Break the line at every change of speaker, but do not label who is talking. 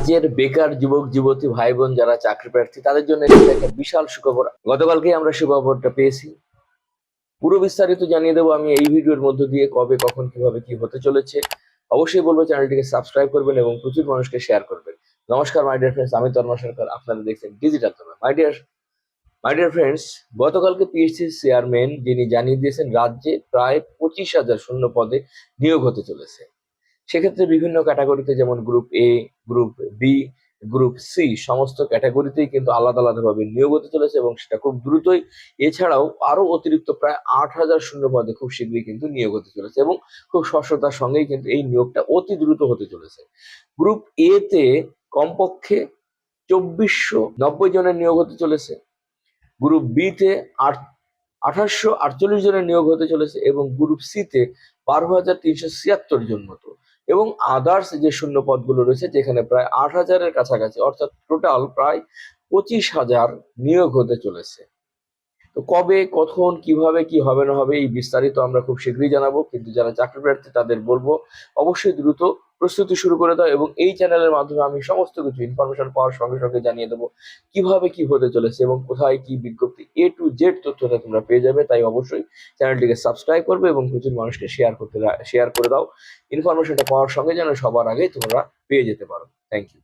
রাজ্যের বেকার যুবক যুবতী ভাই বোন যারা চাকরি প্রার্থী তাদের জন্য এটা একটা বিশাল সুখবর। গতকালকেই আমরা সুখবরটা পেয়েছি। পুরো বিস্তারিত জানিয়ে দেবো আমি এই ভিডিওর মধ্য দিয়ে, কবে কখন কিভাবে কি হতে চলেছে। অবশ্যই বলবো চ্যানেলটিকে সাবস্ক্রাইব করবেন এবং প্রচুর মানুষকে শেয়ার করবেন। নমস্কার মাই ডিয়ার ফ্রেন্ডস, আমি তন্ময় সরকার, আপনারা দেখছেন digital Tanmoy. My dear friends, গতকালকে পিএসসি চেয়ারম্যান যিনি জানিয়ে দিয়েছেন রাজ্যে প্রায় 25,000 শূন্য পদে নিয়োগ হতে চলেছে। সেক্ষেত্রে বিভিন্ন ক্যাটাগরিতে, যেমন group A, group B, group C, সমস্ত ক্যাটাগরিতেই কিন্তু আলাদা আলাদাভাবে নিয়োগ হতে চলেছে এবং সেটা খুব দ্রুতই। এছাড়াও আরো অতিরিক্ত প্রায় 8,000 শূন্য পদে খুব শীঘ্রই কিন্তু নিয়োগ হতে চলেছে এবং খুব স্বচ্ছতার সঙ্গেই কিন্তু এই নিয়োগটা অতি দ্রুত হতে চলেছে। গ্রুপ এ তে কমপক্ষে 2,490 জনের নিয়োগ হতে চলেছে। গ্রুপ বি তে 1,848 জনের নিয়োগ হতে চলেছে এবং গ্রুপ সি তে 12,376 জন মতো, এবং আদার্স যে শূন্য পদগুলো রয়েছে যেখানে প্রায় 8,000-এর কাছাকাছি, অর্থাৎ টোটাল প্রায় 25,000 নিয়োগ হতে চলেছে। তো কবে, কখন, কিভাবে কি হবে না হবে এই বিস্তারিত আমরা খুব শীঘ্রই জানাবো, কিন্তু যারা চাকরি প্রার্থী তাদের বলবো অবশ্যই দ্রুত প্রস্তুতি শুরু করে দাও এবং এই চ্যানেলের মাধ্যমে আমি সমস্ত কিছু ইনফরমেশন পাওয়ার সঙ্গে সঙ্গে জানিয়ে দেবো কিভাবে কি হতে চলেছে এবং কোথায় কি বিজ্ঞপ্তি, A to Z তথ্যটা তোমরা পেয়ে যাবে। তাই অবশ্যই চ্যানেলটিকে সাবস্ক্রাইব করবে এবং প্রচুর মানুষকে শেয়ার করে দাও। ইনফরমেশনটা পাওয়ার সঙ্গে যেন সবার আগে তোমরা পেয়ে যেতে পারো। Thank you.